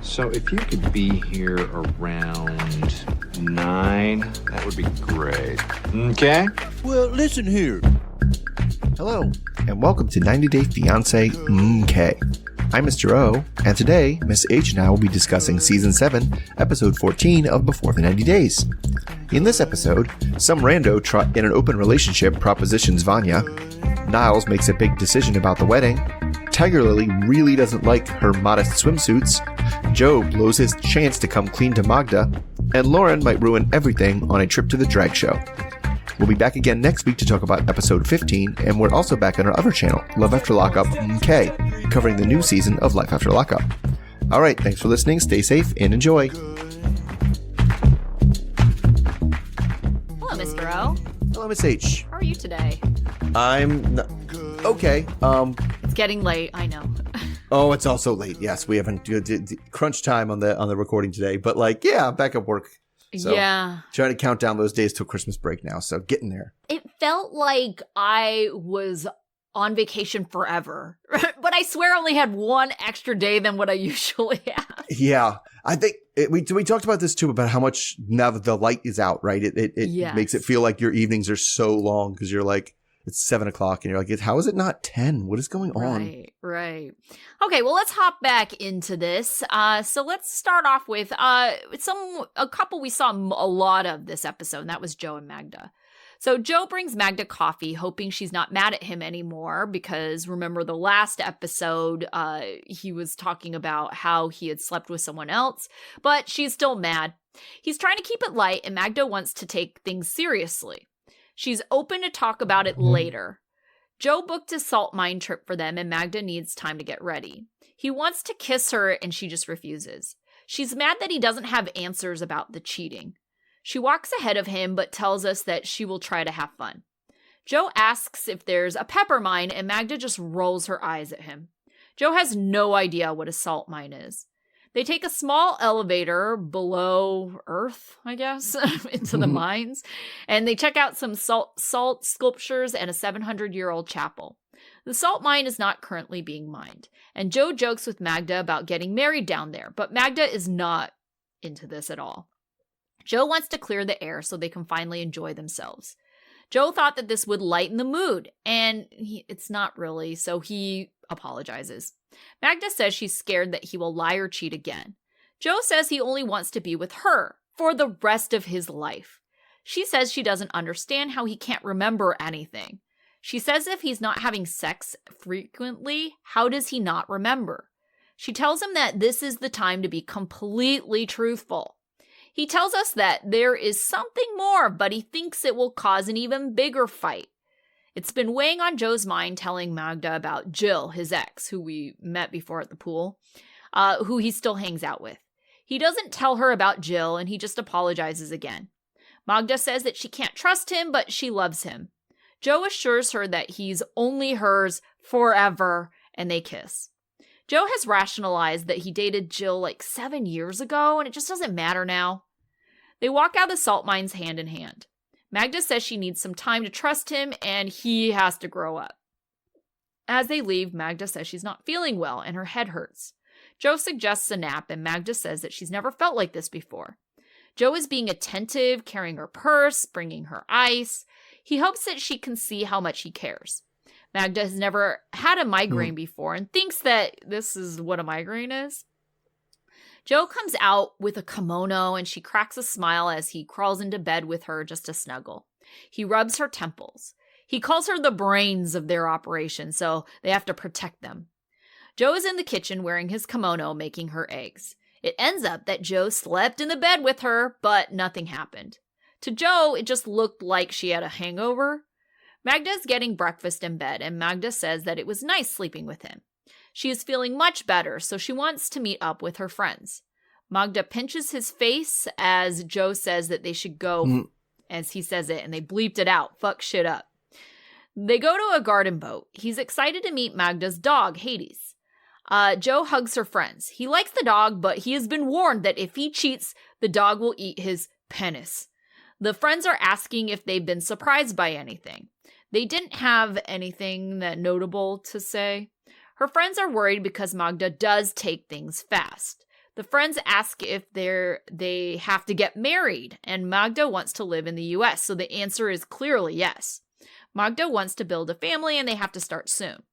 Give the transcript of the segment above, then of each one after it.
So if you could be here around 9, that would be great. Okay? Well, listen here. Hello, and welcome to 90 Day Fiancé K. I'm Mr. O, and today, Miss H and I will be discussing Season 7, Episode 14 of Before the 90 Days. In this episode, some rando in an open relationship propositions Vanja, Niles makes a big decision about the wedding, Tigerlily really doesn't like her modest swimsuits, Joe blows his chance to come clean to Magda, and Loren might ruin everything on a trip to the drag show. We'll be back again next week to talk about episode 15, and we're also back on our other channel, Love After Lockup K, covering the new season of Life After Lockup. Alright, thanks for listening, stay safe, and enjoy. Hello, Mr. O. Hello, Miss H. How are you today? Okay, It's getting late, I know. Oh, it's also late, yes, we haven't crunch time on the recording today, but I'm back at work. So, yeah. Trying to count down those days till Christmas break now, so getting there. It felt like I was on vacation forever, but I swear I only had one extra day than what I usually have. Yeah, I think we talked about this too, about how much now that the light is out, right? It Yes. makes it feel like your evenings are so long because you're like, it's 7 o'clock and you're like, how is it not 10? What is going on? Right. Okay, well, let's hop back into this. So let's start off with a couple we saw a lot of this episode, and that was Joe and Magda. So Joe brings Magda coffee, hoping she's not mad at him anymore, because remember the last episode, he was talking about how he had slept with someone else, but she's still mad. He's trying to keep it light, and Magda wants to take things seriously. She's open to talk about it later. Joe booked a salt mine trip for them, and Magda needs time to get ready. He wants to kiss her, and she just refuses. She's mad that he doesn't have answers about the cheating. She walks ahead of him, but tells us that she will try to have fun. Joe asks if there's a pepper mine, and Magda just rolls her eyes at him. Joe has no idea what a salt mine is. They take a small elevator below Earth, I guess, into the mines, and they check out some salt sculptures and a 700-year-old chapel. The salt mine is not currently being mined, and Joe jokes with Magda about getting married down there, but Magda is not into this at all. Joe wants to clear the air so they can finally enjoy themselves. Joe thought that this would lighten the mood, and it's not really, so he apologizes. Magda says she's scared that he will lie or cheat again. Joe says he only wants to be with her for the rest of his life. She says she doesn't understand how he can't remember anything. She says if he's not having sex frequently, how does he not remember? She tells him that this is the time to be completely truthful. He tells us that there is something more, but he thinks it will cause an even bigger fight. It's been weighing on Joe's mind telling Magda about Jill, his ex, who we met before at the pool, who he still hangs out with. He doesn't tell her about Jill, and he just apologizes again. Magda says that she can't trust him, but she loves him. Joe assures her that he's only hers forever, and they kiss. Joe has rationalized that he dated Jill like 7 years ago, and it just doesn't matter now. They walk out of the salt mines hand in hand. Magda says she needs some time to trust him, and he has to grow up. As they leave, Magda says she's not feeling well, and her head hurts. Joe suggests a nap, and Magda says that she's never felt like this before. Joe is being attentive, carrying her purse, bringing her ice. He hopes that she can see how much he cares. Magda has never had a migraine before and thinks that this is what a migraine is. Joe comes out with a kimono and she cracks a smile as he crawls into bed with her just to snuggle. He rubs her temples. He calls her the brains of their operation, so they have to protect them. Joe is in the kitchen wearing his kimono, making her eggs. It ends up that Joe slept in the bed with her, but nothing happened. To Joe, it just looked like she had a hangover. Magda is getting breakfast in bed, and Magda says that it was nice sleeping with him. She is feeling much better, so she wants to meet up with her friends. Magda pinches his face as Joe says that they should go, as he says it, and they bleeped it out, fuck shit up. They go to a garden boat. He's excited to meet Magda's dog, Hades. Joe hugs her friends. He likes the dog, but he has been warned that if he cheats, the dog will eat his penis. The friends are asking if they've been surprised by anything. They didn't have anything that notable to say. Her friends are worried because Magda does take things fast. The friends ask if they have to get married, and Magda wants to live in the US, so the answer is clearly yes. Magda wants to build a family, and they have to start soon.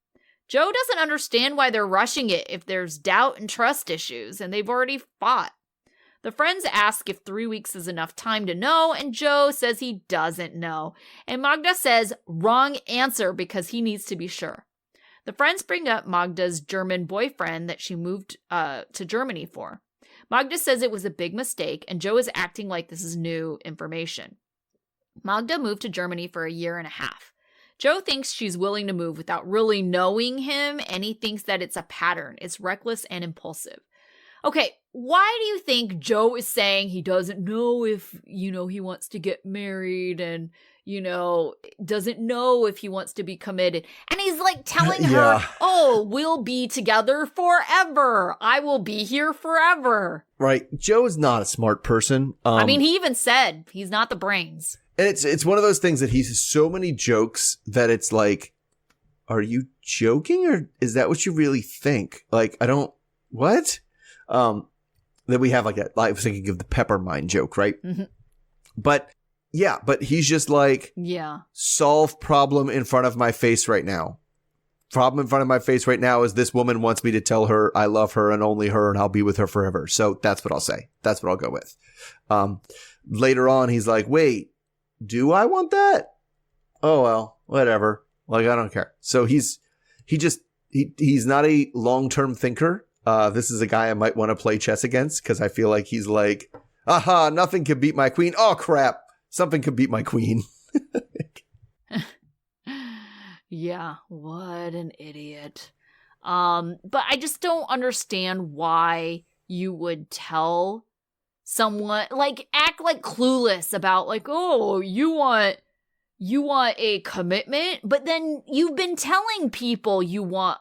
Joe doesn't understand why they're rushing it if there's doubt and trust issues, and they've already fought. The friends ask if 3 weeks is enough time to know, and Joe says he doesn't know. And Magda says, wrong answer, because he needs to be sure. The friends bring up Magda's German boyfriend that she moved to Germany for. Magda says it was a big mistake, and Joe is acting like this is new information. Magda moved to Germany for 1.5 years. Joe thinks she's willing to move without really knowing him, and he thinks that it's a pattern. It's reckless and impulsive. Okay, why do you think Joe is saying he doesn't know if, he wants to get married and, doesn't know if he wants to be committed? And he's like telling her, oh, we'll be together forever. I will be here forever. Right. Joe is not a smart person. He even said he's not the brains. And it's one of those things that he says so many jokes that it's like, are you joking or is that what you really think? Like, what? Then we have like that, I was thinking of the pepper mine joke, right? Mm-hmm. But he's just like, solve problem in front of my face right now. Problem in front of my face right now is this woman wants me to tell her I love her and only her and I'll be with her forever. So that's what I'll say. That's what I'll go with. Later on, he's like, wait, do I want that? Oh, well, whatever. Like, I don't care. So he's not a long-term thinker. This is a guy I might want to play chess against because I feel like he's like, aha, nothing can beat my queen. Oh, crap. Something could beat my queen. Yeah, what an idiot. But I just don't understand why you would tell someone, like, act like clueless about, like, oh, you want a commitment, but then you've been telling people you want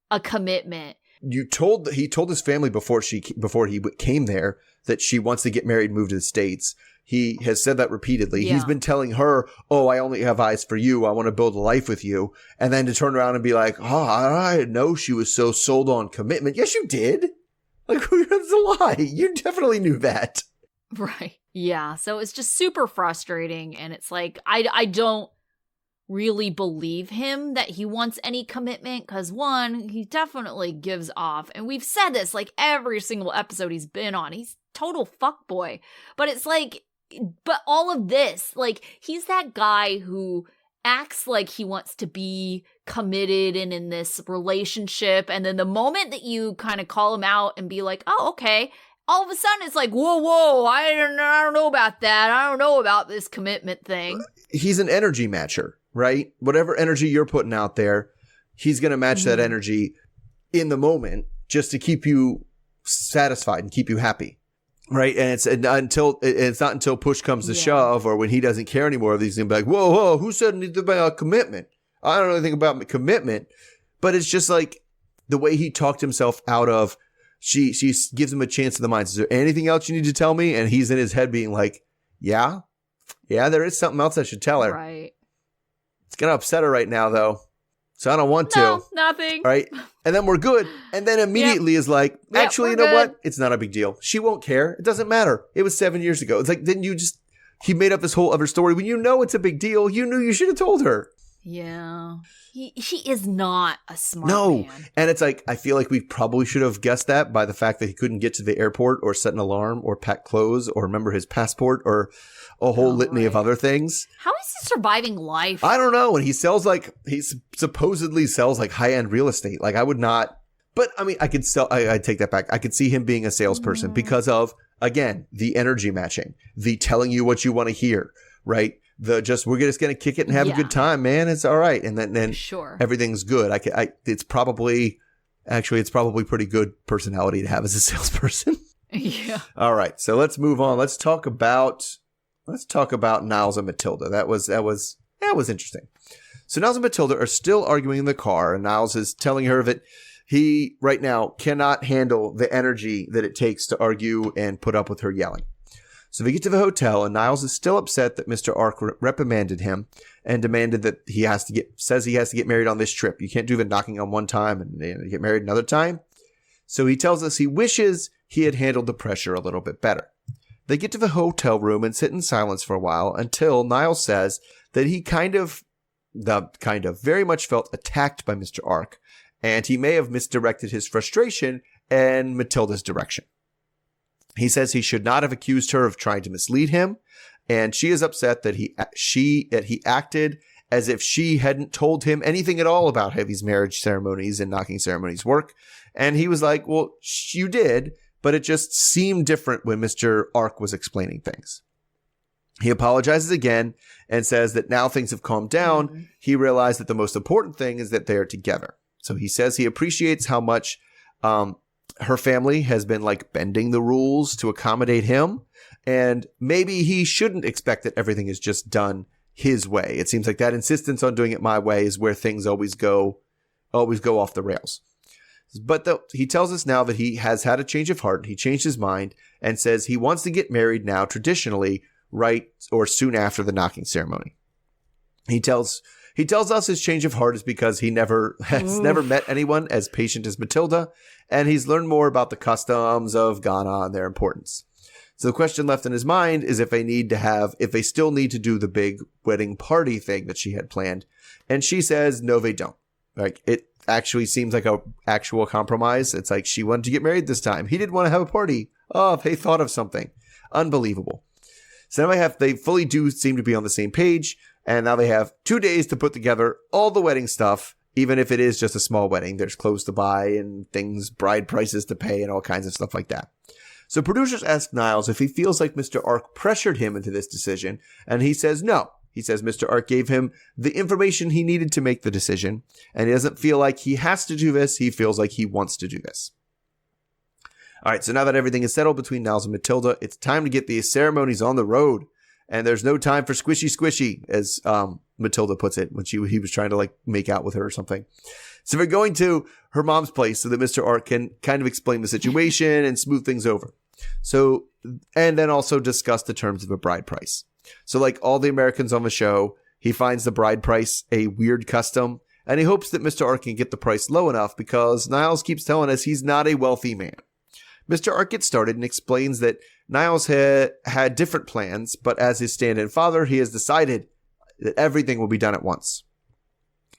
a commitment. He told his family before he came there that she wants to get married and move to the States. He has said that repeatedly. Yeah. He's been telling her, oh, I only have eyes for you. I want to build a life with you. And then to turn around and be like, oh, I didn't know she was so sold on commitment. Yes, you did. Like, that's a lie. You definitely knew that. Right. Yeah. So it's just super frustrating. And it's like, I don't really believe him that he wants any commitment because, one, he definitely gives off. And we've said this like every single episode he's been on. He's total fuckboy. But it's like, but all of this, like, he's that guy who acts like he wants to be committed and in this relationship. And then the moment that you kind of call him out and be like, oh, okay, all of a sudden it's like, whoa, I don't know about that. I don't know about this commitment thing. He's an energy matcher, right? Whatever energy you're putting out there, he's going to match that energy in the moment just to keep you satisfied and keep you happy. Right. And it's not until push comes to shove or when he doesn't care anymore. He's going to be like, whoa, who said anything about commitment? I don't know anything about commitment. But it's just like the way he talked himself out of, she gives him a chance in the mind. Is there anything else you need to tell me? And he's in his head being like, yeah, there is something else I should tell her. Right. It's going to upset her right now, though. So I don't want to. No, nothing. Right. And then we're good. And then immediately is like, actually, you know what? It's not a big deal. She won't care. It doesn't matter. It was 7 years ago. It's like, then he made up this whole other story when you know it's a big deal. You knew you should have told her. Yeah. He is not a smart man. And it's like, I feel like we probably should have guessed that by the fact that he couldn't get to the airport or set an alarm or pack clothes or remember his passport or a whole litany of other things. How is he surviving life? I don't know. And he supposedly sells like high-end real estate. Like I would not, but I mean, I take that back. I could see him being a salesperson because of, again, the energy matching, the telling you what you want to hear, right? We're just going to kick it and have a good time, man. It's all right. And then everything's good. It's probably pretty good personality to have as a salesperson. Yeah. All right. So let's move on. Let's talk about Niles and Matilda. That was interesting. So Niles and Matilda are still arguing in the car, and Niles is telling her that he right now cannot handle the energy that it takes to argue and put up with her yelling. So they get to the hotel, and Niles is still upset that Mr. Ark reprimanded him and demanded that he has to get married on this trip. You can't do the knocking on one time and get married another time. So he tells us he wishes he had handled the pressure a little bit better. They get to the hotel room and sit in silence for a while until Niles says that he very much felt attacked by Mr. Ark, and he may have misdirected his frustration in Matilda's direction. He says he should not have accused her of trying to mislead him, and she is upset that he acted as if she hadn't told him anything at all about Heavy's marriage ceremonies and knocking ceremonies work. And he was like, well, you did, but it just seemed different when Mr. Ark was explaining things. He apologizes again and says that now things have calmed down. Mm-hmm. He realized that the most important thing is that they're together. So he says he appreciates how much her family has been like bending the rules to accommodate him. And maybe he shouldn't expect that everything is just done his way. It seems like that insistence on doing it my way is where things always go off the rails. But he tells us now that he has had a change of heart. He changed his mind and says he wants to get married now traditionally, right or soon after the knocking ceremony. He tells us his change of heart is because he has never met anyone as patient as Matilda, and he's learned more about the customs of Ghana and their importance. So the question left in his mind is if they still need to do the big wedding party thing that she had planned. And she says, no, they don't. Like, it actually seems like a actual compromise. It's like she wanted to get married this time. He didn't want to have a party. Oh, they thought of something. Unbelievable. So now they fully do seem to be on the same page. And now they have 2 days to put together all the wedding stuff, even if it is just a small wedding. There's clothes to buy and things, bride prices to pay and all kinds of stuff like that. So producers ask Niles if he feels like Mr. Ark pressured him into this decision, and he says no. He says Mr. Ark gave him the information he needed to make the decision, and he doesn't feel like he has to do this. He feels like he wants to do this. All right, so now that everything is settled between Niles and Matilda, it's time to get these ceremonies on the road, and there's no time for squishy, as Matilda puts it when he was trying to like make out with her or something. So they're going to her mom's place so that Mr. Ark can kind of explain the situation and smooth things over. So, and then also discuss the terms of a bride price. So like all the Americans on the show, he finds the bride price a weird custom, and he hopes that Mr. Ark can get the price low enough because Niles keeps telling us he's not a wealthy man. Mr. Ark gets started and explains that Niles had different plans, but as his stand-in father, he has decided that everything will be done at once.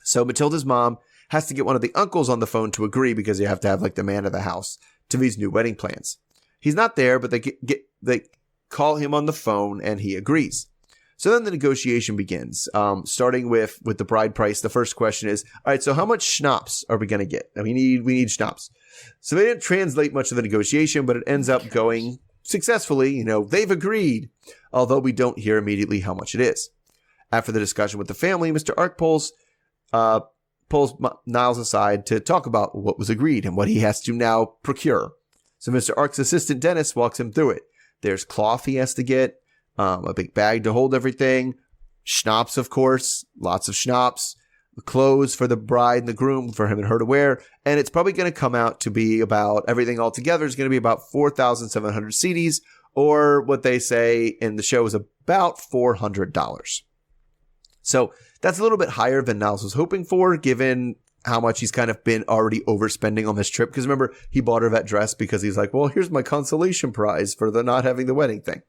So Matilda's mom has to get one of the uncles on the phone to agree because you have to have like the man of the house to these new wedding plans. He's not there, but they call him on the phone and he agrees. So then the negotiation begins, starting with the bride price. The first question is, all right, so how much schnapps are we going to get? Now, we need schnapps. So they didn't translate much of the negotiation, but it ends up going successfully. They've agreed, although we don't hear immediately how much it is. After the discussion with the family, Mr. Ark pulls Niles aside to talk about what was agreed and what he has to now procure. So Mr. Ark's assistant Dennis walks him through it. There's cloth he has to get, a big bag to hold everything, schnapps, of course, lots of schnapps, clothes for the bride and the groom for him and her to wear, and it's probably going to come out to be about, everything all together is going to be about 4,700 cedis, or what they say in the show is about $400. So that's a little bit higher than Niles was hoping for, given how much he's kind of been already overspending on this trip. Because remember, he bought her that dress because he's like, well, here's my consolation prize for the not having the wedding thing.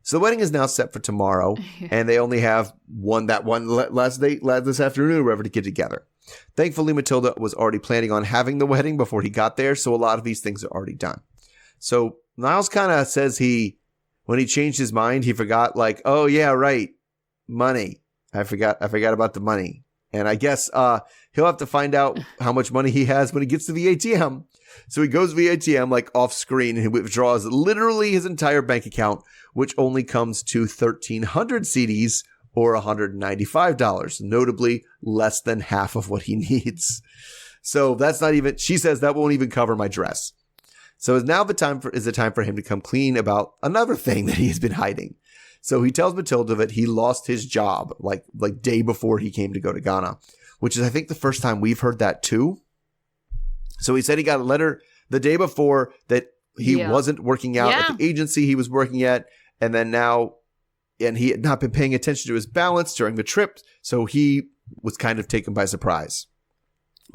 So the wedding is now set for tomorrow, and they only have one last this afternoon, wherever to get together. Thankfully, Matilda was already planning on having the wedding before he got there, so a lot of these things are already done. So Niles kind of says when he changed his mind, he forgot, like, oh yeah, right, money. I forgot about the money. And I guess he'll have to find out how much money he has when he gets to the ATM. So he goes to the ATM, like off screen, and he withdraws literally his entire bank account, which only comes to 1,300 cedis or $195, notably less than half of what he needs. So that's not even, she says that won't even cover my dress. So now the time for him to come clean about another thing that he has been hiding. So he tells Matilda that he lost his job like day before he came to go to Ghana, which is, I think, the first time we've heard that too. So he said he got a letter the day before that he wasn't working out at the agency he was working at. And then and he had not been paying attention to his balance during the trip. So he was kind of taken by surprise.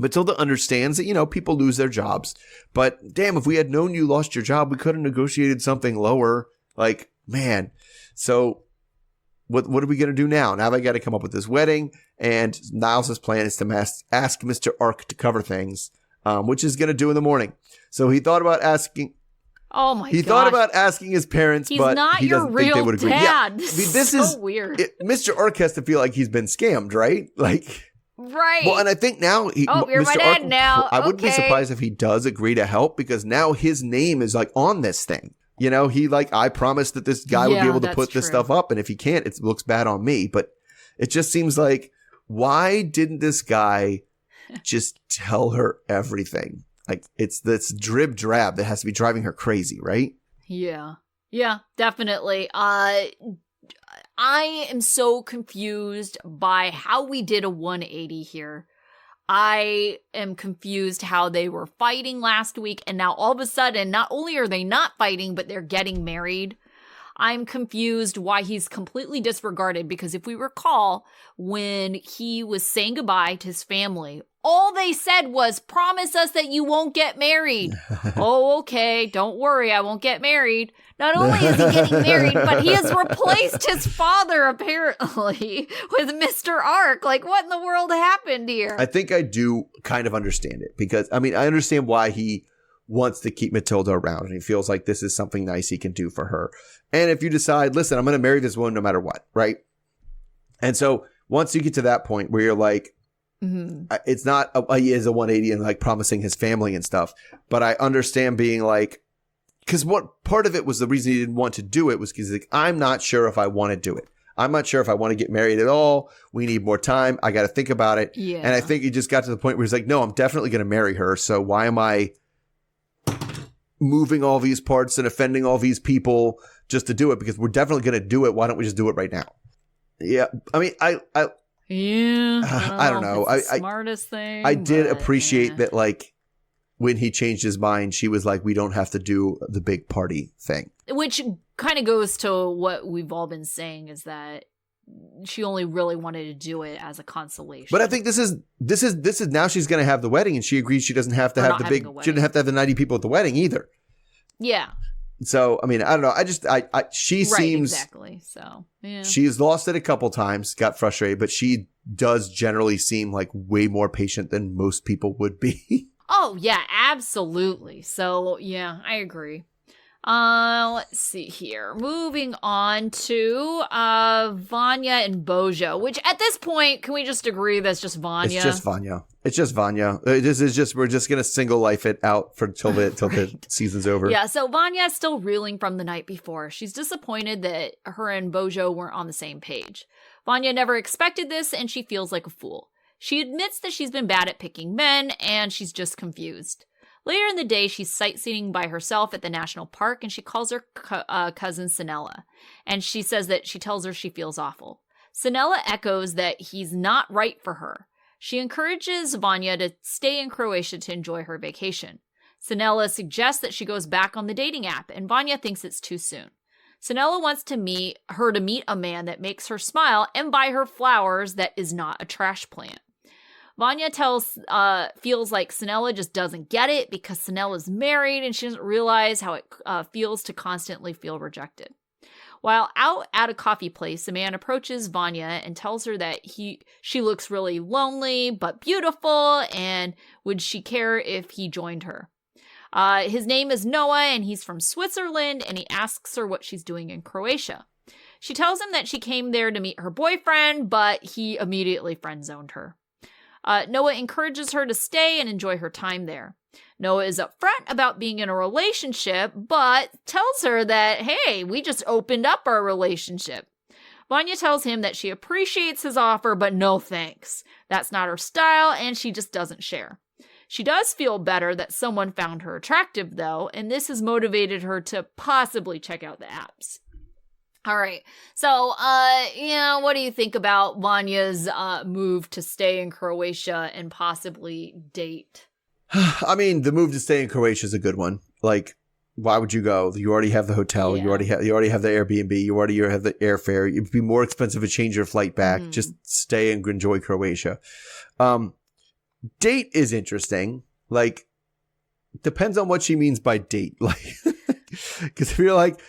Matilda understands that, you know, people lose their jobs. But damn, if we had known you lost your job, we could have negotiated something lower. Like, man. So what are we going to do now? Now they got to come up with this wedding. And Niles' plan is to ask Mr. Ark to cover things, which he's going to do in the morning. So he thought about asking. Oh my god! He thought about asking his parents, but he doesn't think they would agree. Dad. Yeah, this is so weird. Mr. Ark has to feel like he's been scammed, right? Like, right. Well, and I think now you're Mr. my dad Ark, now. I wouldn't be surprised if he does agree to help, because now his name is like on this thing. You know, I promised that this guy would be able to put this stuff up, and if he can't, it looks bad on me. But it just seems like, why didn't this guy just tell her everything? Like, it's this drib drab that has to be driving her crazy, right? Yeah, definitely. I am so confused by how we did a 180 here. I am confused how they were fighting last week, and now all of a sudden, not only are they not fighting, but they're getting married. I'm confused why he's completely disregarded, because if we recall, when he was saying goodbye to his family, all they said was, promise us that you won't get married. Oh, okay, don't worry, I won't get married. Not only is he getting married, but he has replaced his father, apparently, with Mr. Ark. Like, what in the world happened here? I think I do kind of understand it, because, I mean, I understand why he wants to keep Matilda around, and he feels like this is something nice he can do for her. And if you decide, listen, I'm going to marry this woman no matter what, right? And so once you get to that point where you're like, it's not, he is a 180 and like promising his family and stuff, but I understand being like, because what part of it was the reason he didn't want to do it was because like, I'm not sure if I want to do it. I'm not sure if I want to get married at all. We need more time. I got to think about it. Yeah. And I think he just got to the point where he's like, no, I'm definitely going to marry her. So why am I moving all these parts and offending all these people just to do it? Because we're definitely going to do it. Why don't we just do it right now? Yeah. I mean, I don't know. It's the smartest thing. I did appreciate that, like, when he changed his mind, she was like, we don't have to do the big party thing. Which kind of goes to what we've all been saying, is that she only really wanted to do it as a consolation. But I think this is now she's going to have the wedding, and she agrees she doesn't have to have she doesn't have to have the 90 people at the wedding either. Yeah. So, I mean, I don't know. She seems. Exactly. So, yeah. She's lost it a couple times, got frustrated, but she does generally seem like way more patient than most people would be. Oh, yeah, absolutely. So, yeah, I agree. Let's see here. Moving on to Vanja and Bojo, which at this point, can we just agree that's just Vanja? It's just Vanja. We're just going to single life it out for till the season's over. Yeah, so Vanja is still reeling from the night before. She's disappointed that her and Bojo weren't on the same page. Vanja never expected this, and she feels like a fool. She admits that she's been bad at picking men, and she's just confused. Later in the day, she's sightseeing by herself at the national park, and she calls her cousin Sinella. And she says that she tells her she feels awful. Sinella echoes that he's not right for her. She encourages Vanja to stay in Croatia to enjoy her vacation. Sinella suggests that she goes back on the dating app, and Vanja thinks it's too soon. Sinella wants to meet a man that makes her smile and buy her flowers that is not a trash plant. Vanja feels like Sinella just doesn't get it because Sinella's married and she doesn't realize how it feels to constantly feel rejected. While out at a coffee place, a man approaches Vanja and tells her that she looks really lonely but beautiful, and would she care if he joined her. His name is Noah, and he's from Switzerland, and he asks her what she's doing in Croatia. She tells him that she came there to meet her boyfriend, but he immediately friend-zoned her. Noah encourages her to stay and enjoy her time there. Noah is upfront about being in a relationship, but tells her that, hey, we just opened up our relationship. Vanja tells him that she appreciates his offer, but no thanks. That's not her style, and she just doesn't share. She does feel better that someone found her attractive, though, and this has motivated her to possibly check out the apps. All right. So, what do you think about Vanya's move to stay in Croatia and possibly date? I mean, the move to stay in Croatia is a good one. Like, why would you go? You already have the hotel. Yeah. You already have the Airbnb. You already have the airfare. It'd be more expensive to change your flight back. Just stay and enjoy Croatia. Date is interesting. Like, depends on what she means by date. Like, because if you're like,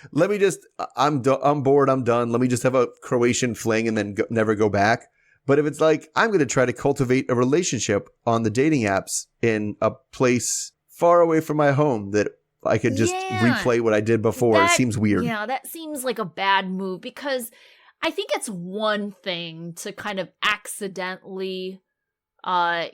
I'm bored, I'm done. Let me just have a Croatian fling and then never go back. But if it's like, I'm going to try to cultivate a relationship on the dating apps in a place far away from my home that I could just replay what I did before, it seems weird. Yeah, that seems like a bad move, because I think it's one thing to kind of accidentally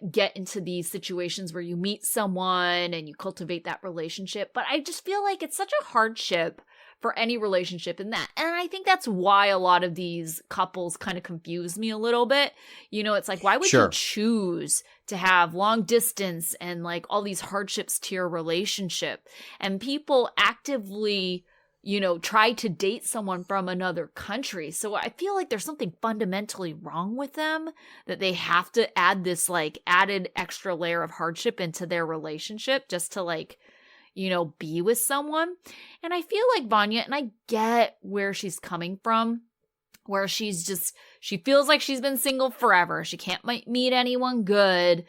get into these situations where you meet someone and you cultivate that relationship. But I just feel like it's such a hardship for any relationship in that. And I think that's why a lot of these couples kind of confuse me a little bit. You know, it's like, why would you choose to have long distance and like all these hardships to your relationship? And people actively, you know, try to date someone from another country. So I feel like there's something fundamentally wrong with them, that they have to add this like added extra layer of hardship into their relationship just to like, you know, be with someone. And I feel like Vanja, and I get where she's coming from, where she feels like she's been single forever. She can't meet anyone good.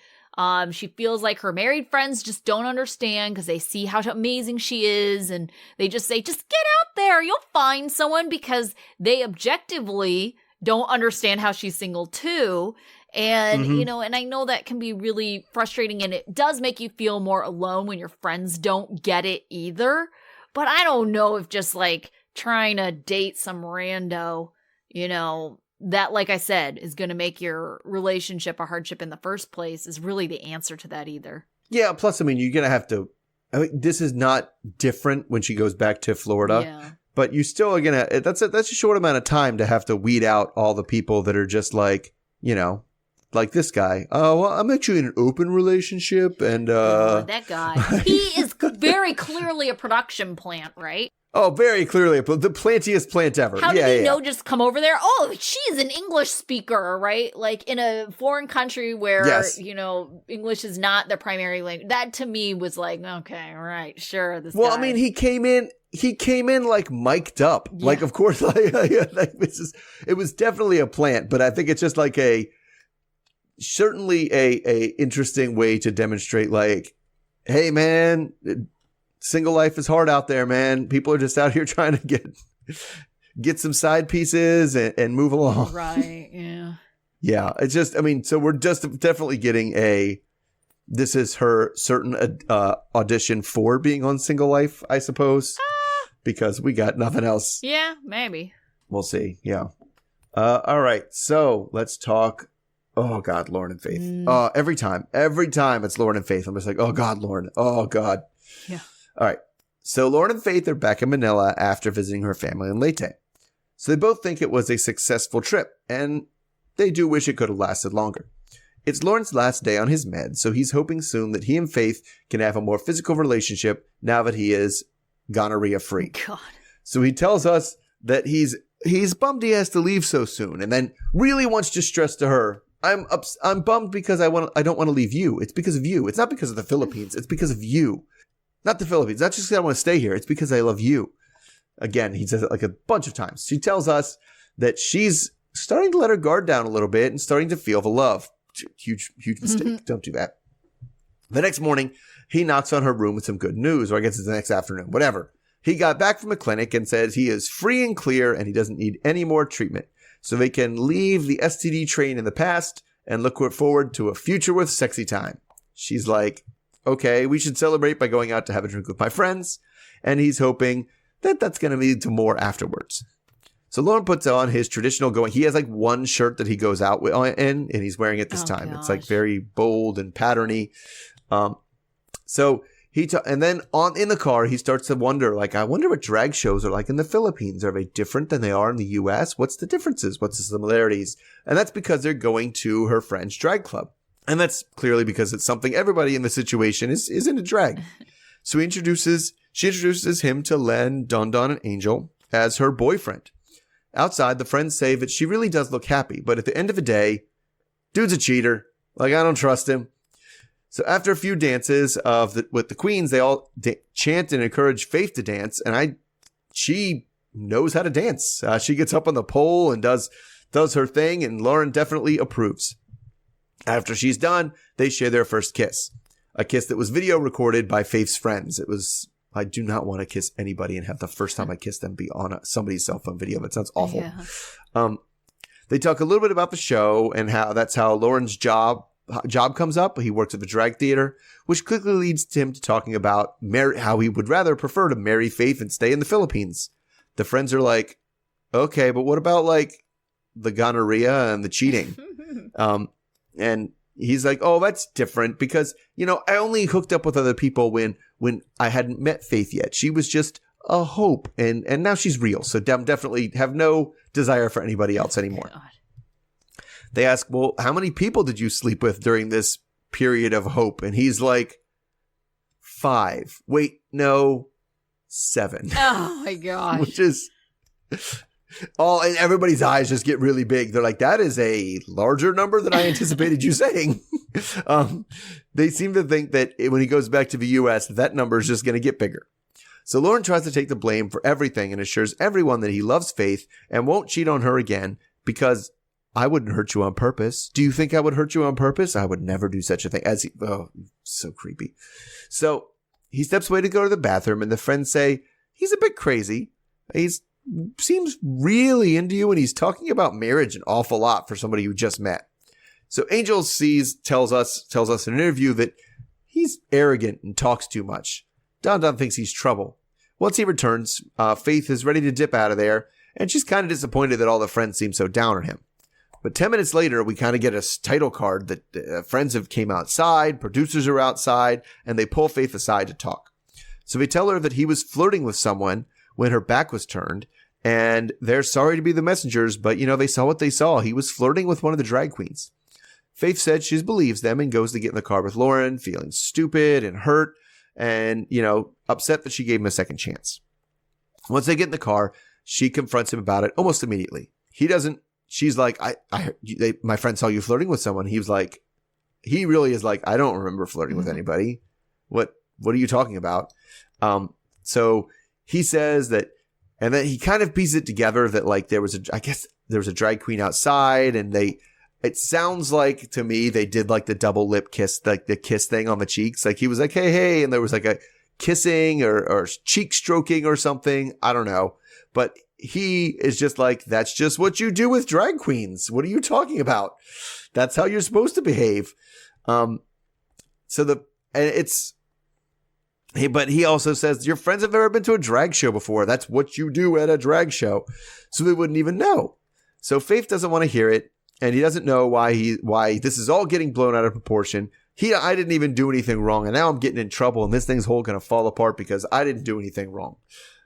She feels like her married friends just don't understand because they see how amazing she is. And they just say, just get out there. You'll find someone, because they objectively don't understand how she's single too. And, you know, and I know that can be really frustrating, and it does make you feel more alone when your friends don't get it either. But I don't know if just like trying to date some rando, you know, that, like I said, is going to make your relationship a hardship in the first place is really the answer to that either. Yeah. Plus, I mean, you're going to have to, I mean, this is not different when she goes back to Florida. Yeah. But you still are going to, that's a short amount of time to have to weed out all the people that are just like, you know, like this guy. Oh, well, I'm actually in an open relationship, and that guy. He is very clearly a production plant, right? Oh, very clearly the plantiest plant ever. How did he know just come over there? Oh, she's an English speaker, right? Like in a foreign country where, you know, English is not their primary language. That to me was like, okay, right, sure. This guy. I mean, he came in like mic'd up. Yeah. Like, of course, like it was definitely a plant, but I think it's just like certainly a interesting way to demonstrate like, hey man, single life is hard out there, man. People are just out here trying to get some side pieces and move along. Right. Yeah. Yeah. It's just, I mean, so we're just definitely getting this is her certain audition for being on Single Life, I suppose, because we got nothing else. Yeah, maybe. We'll see. Yeah. All right. So let's talk. Oh God, Loren and Faith. Every time it's Loren and Faith, I'm just like, oh God, Loren. Oh God. Yeah. All right. So Loren and Faith are back in Manila after visiting her family in Leyte. So they both think it was a successful trip, and they do wish it could have lasted longer. It's Loren's last day on his meds, so he's hoping soon that he and Faith can have a more physical relationship now that he is gonorrhea free. God. So he tells us that he's bummed he has to leave so soon, and then really wants to stress to her, I'm bummed because I don't want to leave you. It's because of you. It's not because of the Philippines. It's because of you. Not the Philippines. Not just because I want to stay here. It's because I love you. Again, he says it like a bunch of times. She tells us that she's starting to let her guard down a little bit and starting to feel the love. Huge mistake. Mm-hmm. Don't do that. The next morning, he knocks on her room with some good news, or I guess it's the next afternoon, whatever. He got back from the clinic and says he is free and clear and he doesn't need any more treatment. So they can leave the STD train in the past and look forward to a future with sexy time. She's like, okay, we should celebrate by going out to have a drink with my friends. And he's hoping that that's going to lead to more afterwards. So Loren puts on his traditional he has like one shirt that he goes out in, and he's wearing it this time. Gosh. It's like very bold and patterny. So and then in the car, he starts to wonder, like, I wonder what drag shows are like in the Philippines. Are they different than they are in the U.S.? What's the differences? What's the similarities? And that's because they're going to her friend's drag club. And that's clearly because it's something everybody in the situation is into drag. So she introduces him to Len, Don Don, and Angel as her boyfriend. Outside, the friends say that she really does look happy. But at the end of the day, dude's a cheater. Like, I don't trust him. So after a few dances with the queens, they all chant and encourage Faith to dance, and she knows how to dance. She gets up on the pole and does her thing, and Loren definitely approves. After she's done, they share their first kiss. A kiss that was video recorded by Faith's friends. It was, I do not want to kiss anybody and have the first time I kiss them be on somebody's cell phone video. That sounds awful. Yeah. They talk a little bit about the show and how that's how Loren's job comes up. He works at the drag theater, which quickly leads to him to talking about how he would rather prefer to marry Faith and stay in the Philippines. The friends are like, okay, but what about like the gonorrhea and the cheating? And he's like, oh, that's different because, I only hooked up with other people when I hadn't met Faith yet. She was just a hope, and now she's real. So definitely have no desire for anybody else anymore. God. They ask, well, how many people did you sleep with during this period of hope? And he's like, 5. Wait, no, 7. Oh my gosh. Which is and everybody's eyes just get really big. They're like, that is a larger number than I anticipated you saying. They seem to think that when he goes back to the U.S., that number is just going to get bigger. So Loren tries to take the blame for everything and assures everyone that he loves Faith and won't cheat on her again because I wouldn't hurt you on purpose. Do you think I would hurt you on purpose? I would never do such a thing. So creepy. So he steps away to go to the bathroom and the friends say, he's a bit crazy. He seems really into you and he's talking about marriage an awful lot for somebody you just met. So Angel tells us in an interview that he's arrogant and talks too much. Don thinks he's trouble. Once he returns, Faith is ready to dip out of there, and she's kind of disappointed that all the friends seem so down on him. But 10 minutes later, we kind of get a title card that friends have came outside, producers are outside, and they pull Faith aside to talk. So they tell her that he was flirting with someone when her back was turned, and they're sorry to be the messengers, but, they saw what they saw. He was flirting with one of the drag queens. Faith said she believes them and goes to get in the car with Loren, feeling stupid and hurt, and, upset that she gave him a second chance. Once they get in the car, she confronts him about it almost immediately. She's like, my friend saw you flirting with someone. He really is like, I don't remember flirting with anybody. What are you talking about? So he says that, and then he kind of pieces it together that like there was a drag queen outside and it sounds like to me they did like the double lip kiss, like the kiss thing on the cheeks. Like he was like, hey, and there was like a kissing or cheek stroking or something. I don't know. But he is just like, that's just what you do with drag queens. What are you talking about? That's how you're supposed to behave. But he also says your friends have never been to a drag show before. That's what you do at a drag show. So they wouldn't even know. So Faith doesn't want to hear it. And he doesn't know why this is all getting blown out of proportion. I didn't even do anything wrong. And now I'm getting in trouble. And this thing's whole going to fall apart because I didn't do anything wrong.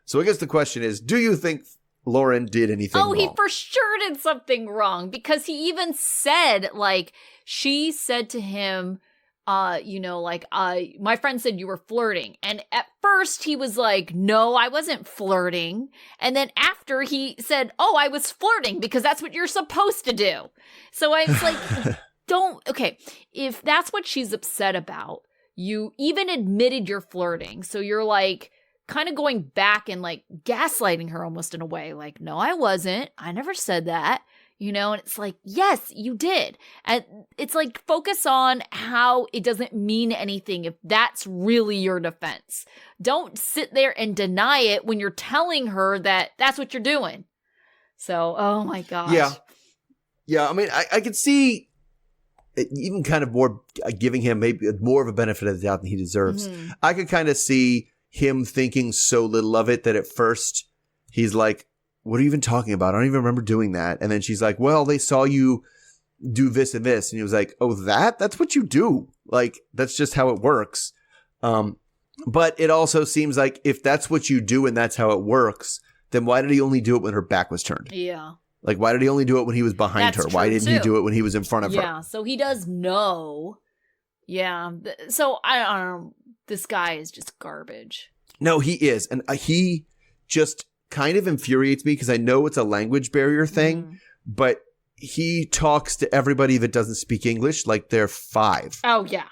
So I guess the question is, do you think Loren did anything wrong? Oh, he for sure did something wrong because he even said, like, she said to him, my friend said you were flirting. And at first he was like, no, I wasn't flirting. And then after he said, oh, I was flirting because that's what you're supposed to do. So I was like, if that's what she's upset about, you even admitted you're flirting. So you're like kind of going back and like gaslighting her almost in a way. Like, no, I wasn't. I never said that. And it's like, yes, you did. And it's like, focus on how it doesn't mean anything if that's really your defense. Don't sit there and deny it when you're telling her that that's what you're doing. So, oh my gosh. Yeah. I mean, I could see even kind of more giving him maybe more of a benefit of the doubt than he deserves. Mm-hmm. I could kind of see him thinking so little of it that at first he's like, what are you even talking about? I don't even remember doing that. And then she's like, well, they saw you do this and this. And he was like, oh, that's what you do. Like, that's just how it works. But it also seems like if that's what you do and that's how it works, then why did he only do it when her back was turned? Yeah. Like, why did he only do it when he was behind her? Why didn't he do it when he was in front of her? Yeah, so he does know. Yeah. So, I don't know. This guy is just garbage. No, he is. And he just kind of infuriates me because I know it's a language barrier thing, but he talks to everybody that doesn't speak English like they're 5. Oh, yeah.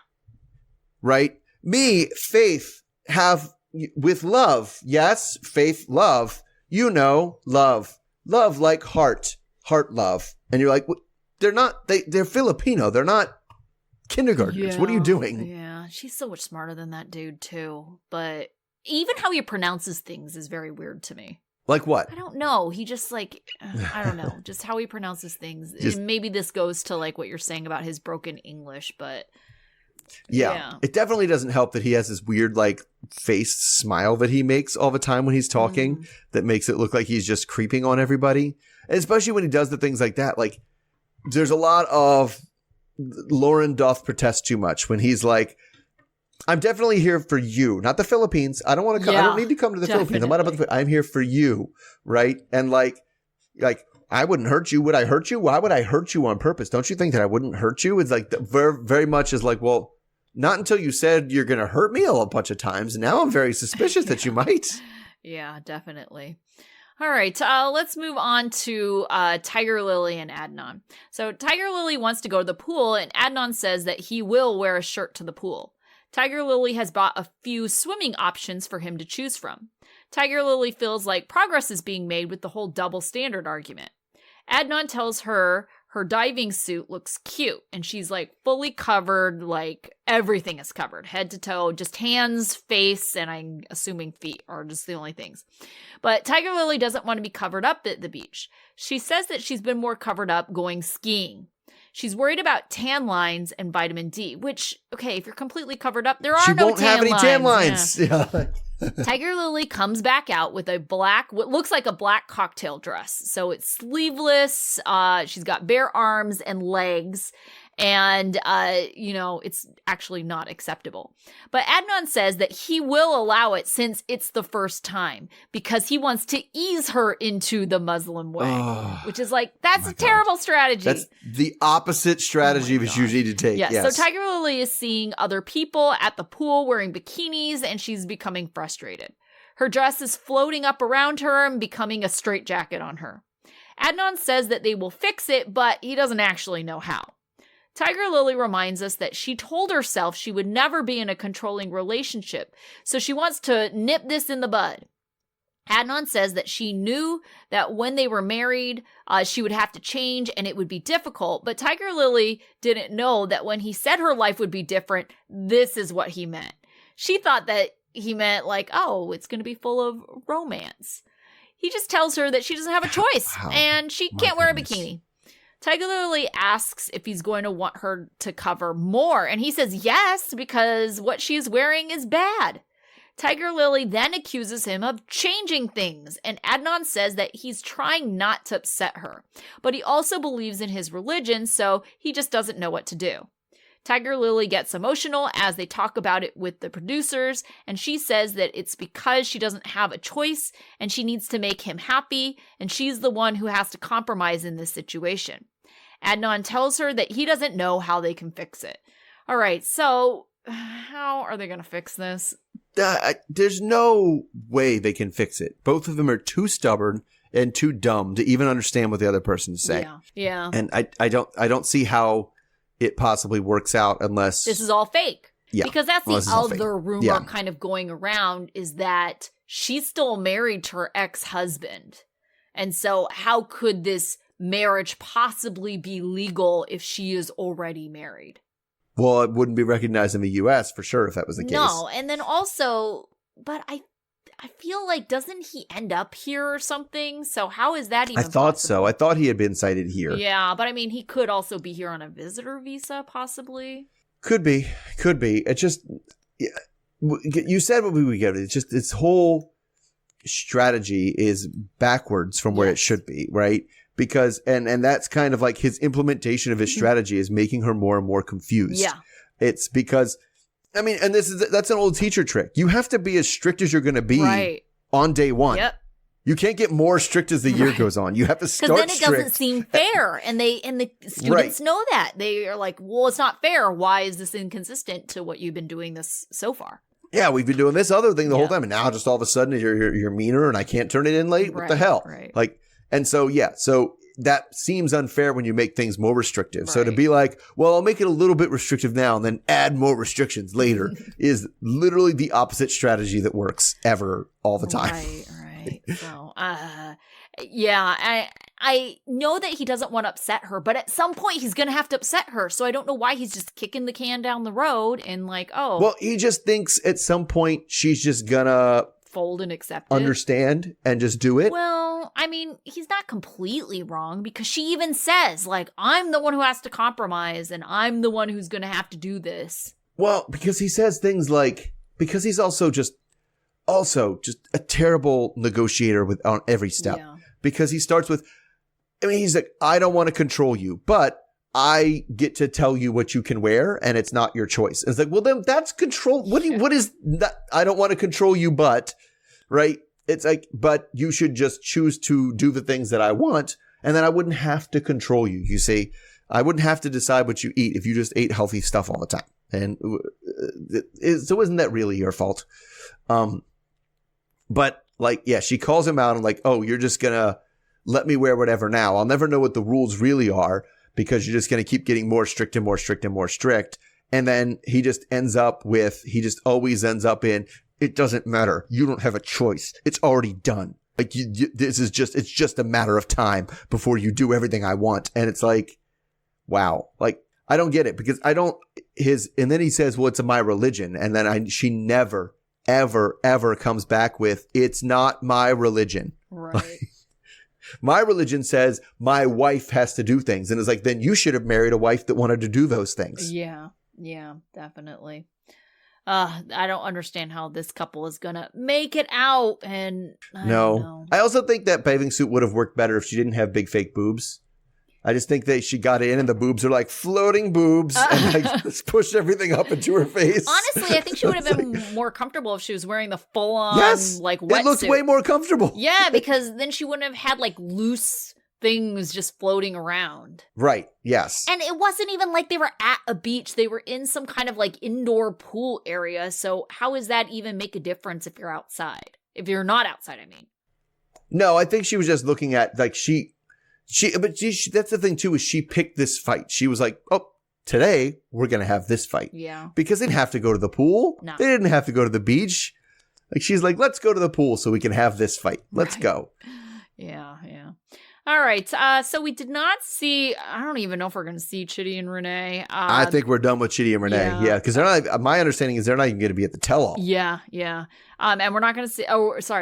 Right? Me, Faith, have with love. Yes, Faith, love. Love. Love like heart love. And you're like, they're not, they're Filipino. They're not kindergartners. What are you doing? Yeah, she's so much smarter than that dude too. But even how he pronounces things is very weird to me. Like what? I don't know. He just like, I don't know, just how he pronounces things. And maybe this goes to like what you're saying about his broken English, but yeah. It definitely doesn't help that he has this weird like face smile that he makes all the time when he's talking that makes it look like he's just creeping on everybody. And especially when he does the things like that. Like there's a lot of Loren doth protest too much when he's like, I'm definitely here for you, not the Philippines. I don't want to come. I don't need to come to the Philippines. I'm here for you. Right. And like, I wouldn't hurt you. Would I hurt you? Why would I hurt you on purpose? Don't you think that I wouldn't hurt you? It's like very, very much is like, well, not until you said you're going to hurt me a bunch of times. Now I'm very suspicious that you might. Yeah, definitely. All right, let's move on to Tigerlily and Adnan. So Tigerlily wants to go to the pool, and Adnan says that he will wear a shirt to the pool. Tigerlily has bought a few swimming options for him to choose from. Tigerlily feels like progress is being made with the whole double standard argument. Adnan tells her diving suit looks cute, and she's like fully covered, like everything is covered, head to toe, just hands, face, and I'm assuming feet are just the only things. But Tigerlily doesn't want to be covered up at the beach. She says that she's been more covered up going skiing. She's worried about tan lines and vitamin D, which, okay, if you're completely covered up, there are no tan lines. She won't have any tan lines. Yeah. Tigerlily comes back out with what looks like a black cocktail dress. So it's sleeveless. She's got bare arms and legs. And, it's actually not acceptable. But Adnan says that he will allow it since it's the first time because he wants to ease her into the Muslim way, which is like, that's a terrible strategy. That's the opposite strategy that you need to take. Yeah, yes. So Tigerlily is seeing other people at the pool wearing bikinis and she's becoming frustrated. Her dress is floating up around her and becoming a straitjacket on her. Adnan says that they will fix it, but he doesn't actually know how. Tigerlily reminds us that she told herself she would never be in a controlling relationship, so she wants to nip this in the bud. Adnan says that she knew that when they were married, she would have to change and it would be difficult, but Tigerlily didn't know that when he said her life would be different, this is what he meant. She thought that he meant like, oh, it's going to be full of romance. He just tells her that she doesn't have a choice and she can't wear a bikini. Tigerlily asks if he's going to want her to cover more, and he says yes, because what she's wearing is bad. Tigerlily then accuses him of changing things, and Adnan says that he's trying not to upset her, but he also believes in his religion, so he just doesn't know what to do. Tigerlily gets emotional as they talk about it with the producers, and she says that it's because she doesn't have a choice and she needs to make him happy, and she's the one who has to compromise in this situation. Adnan tells her that he doesn't know how they can fix it. All right, so how are they going to fix this? There's no way they can fix it. Both of them are too stubborn and too dumb to even understand what the other person is saying. Yeah. And I don't see how it possibly works out unless this is all fake. Yeah. Because that's the other rumor kind of going around is that she's still married to her ex-husband. And so how could this marriage possibly be legal if she is already married? Well, it wouldn't be recognized in the U.S. for sure if that was the case. No, and then also, but I feel like, doesn't he end up here or something? So how is that even possible? So. I thought he had been cited here. Yeah, but I mean, he could also be here on a visitor visa, possibly. Could be. It's just, you said what we would get. It's just this whole strategy is backwards from where it should be, right? Because, and that's kind of like his implementation of his strategy is making her more and more confused. Yeah. It's because, I mean, and that's an old teacher trick. You have to be as strict as you're going to be on day one. Yep. You can't get more strict as the year goes on. You have to start strict. Because then it doesn't seem fair. And the students know that. They are like, well, it's not fair. Why is this inconsistent to what you've been doing this so far? Yeah, we've been doing this other thing the whole time. And now just all of a sudden you're meaner and I can't turn it in late. What the hell? Right. Like, and so, so that seems unfair when you make things more restrictive. So to be like, well, I'll make it a little bit restrictive now and then add more restrictions later is literally the opposite strategy that works ever all the time. Right. Right. So, yeah, I know that he doesn't want to upset her, but at some point he's going to have to upset her. So I don't know why he's just kicking the can down the road and like, oh. Well, he just thinks at some point she's just gonna fold and accept it. Understand and just do it. Well, I mean, he's not completely wrong because she even says, like, I'm the one who has to compromise and I'm the one who's going to have to do this. Well, because he says things like, because he's also just a terrible negotiator on every step. Yeah. Because he starts with, I mean, he's like, I don't want to control you, but I get to tell you what you can wear and it's not your choice. And it's like, well, then that's control. What is that? I don't want to control you, but, right? It's like, but you should just choose to do the things that I want. And then I wouldn't have to control you. You see, I wouldn't have to decide what you eat if you just ate healthy stuff all the time. And so isn't that really your fault? But like, yeah, she calls him out and like, oh, you're just going to let me wear whatever now. I'll never know what the rules really are because you're just going to keep getting more strict and more strict and more strict. And then he just always ends up in, it doesn't matter. You don't have a choice. It's already done. Like it's just a matter of time before you do everything I want. And it's like, wow, like I don't get it because and then he says, well, it's my religion. And then she never, ever, ever comes back with, it's not my religion. Right. My religion says my wife has to do things. And it's like, then you should have married a wife that wanted to do those things. Yeah. Yeah, definitely. I don't understand how this couple is going to make it out. And I don't know. I also think that bathing suit would have worked better if she didn't have big fake boobs. I just think that she got in and the boobs are like floating boobs and like just pushed everything up into her face. Honestly, I think she would have been more comfortable if she was wearing the full on like wetsuit. It looks way more comfortable. Yeah, because then she wouldn't have had like loose things just floating around. Right. Yes. And it wasn't even like they were at a beach. They were in some kind of like indoor pool area. So how does that even make a difference if you're outside? If you're not outside, I mean. No, I think she was just looking at like but that's the thing too, is she picked this fight. She was like, oh, today we're going to have this fight. Yeah. Because they didn't have to go to the pool. No. They didn't have to go to the beach. Like she's like, let's go to the pool so we can have this fight. Let's go. Yeah. All right. So we did not see, I don't even know if we're going to see Chitty and Renee. I think we're done with Chitty and Renee. Yeah. Because they're not, my understanding is they're not even going to be at the tell-all. Yeah. And we're not going to see,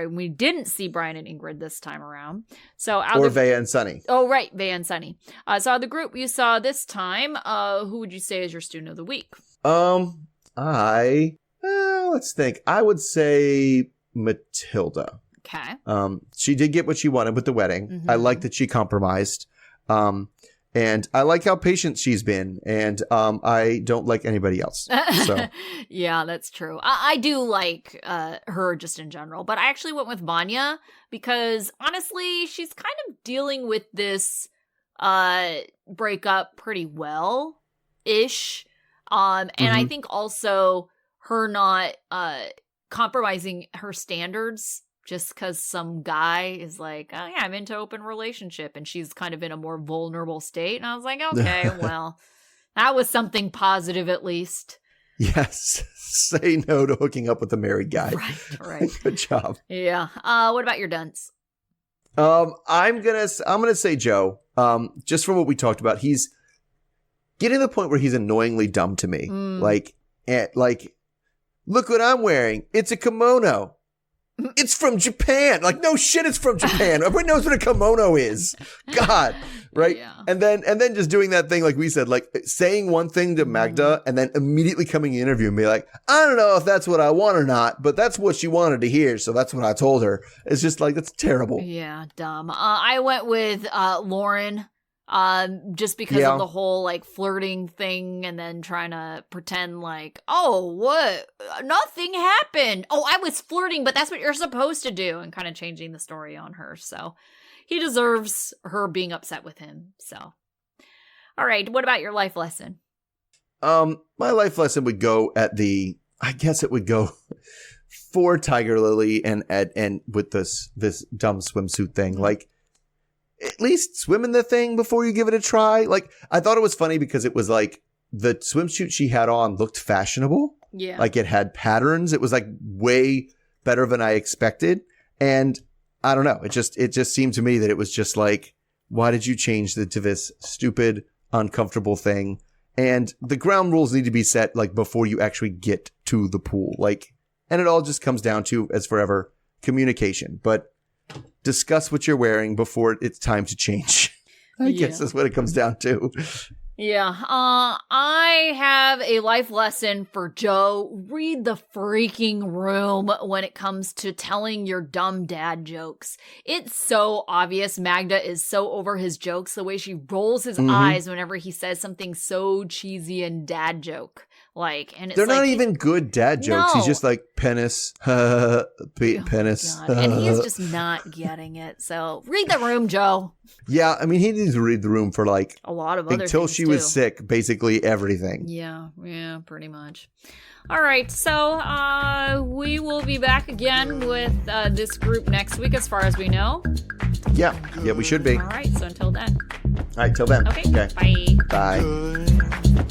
we didn't see Brian and Ingrid this time around. So Vea and Sunny. Oh, right. Vea and Sunny. So out of the group you saw this time, who would you say is your student of the week? Let's think. I would say Matilda. Okay. She did get what she wanted with the wedding. Mm-hmm. I like that she compromised. And I like how patient she's been. And I don't like anybody else. So yeah, that's true. I do like her just in general. But I actually went with Vanja because honestly, she's kind of dealing with this breakup pretty well-ish. And I think also her not compromising her standards just because some guy is like, oh, yeah, I'm into open relationship. And she's kind of in a more vulnerable state. And I was like, okay, well, that was something positive at least. Yes. Say no to hooking up with a married guy. Right. Good job. Yeah. What about your dunce? I'm gonna say Joe. Just from what we talked about, he's getting to the point where he's annoyingly dumb to me. Like, look what I'm wearing. It's a kimono. It's from Japan. Like, no shit, it's from Japan. Everybody knows what a kimono is. God. Right? Yeah. And then just doing that thing, like we said, like saying one thing to Magda and then immediately coming in the interview and be like, I don't know if that's what I want or not, but that's what she wanted to hear. So that's what I told her. It's just like, that's terrible. Yeah, dumb. I went with Loren. Just because of the whole like flirting thing and then trying to pretend like, oh, what? Nothing happened. Oh, I was flirting, but that's what you're supposed to do, and kind of changing the story on her. So he deserves her being upset with him. So, all right. What about your life lesson? My life lesson would go I guess it would go for Tigerlily and with this dumb swimsuit thing. Like, at least swim in the thing before you give it a try. Like, I thought it was funny because it was like the swimsuit she had on looked fashionable. Yeah. Like it had patterns. It was like way better than I expected. And I don't know. It just seemed to me that it was just like, why did you change to this stupid, uncomfortable thing? And the ground rules need to be set like before you actually get to the pool. Like, and it all just comes down to, as forever, communication. But discuss what you're wearing before it's time to change. I guess that's what it comes down to. Yeah. I have a life lesson for Joe. Read the freaking room when it comes to telling your dumb dad jokes. It's so obvious Magda is so over his jokes, the way she rolls his eyes whenever he says something so cheesy and dad joke. Like, and it's they're not even good dad jokes. No. He's just like, penis, penis. God. And he is just not getting it. So read the room, Joe. Yeah, I mean, he needs to read the room for like a lot of other until things she too. was sick, basically everything. Yeah, pretty much. All right, so we will be back again with this group next week, as far as we know. Yeah, we should be. All right, so until then. All right, till then. Okay. Bye. Bye.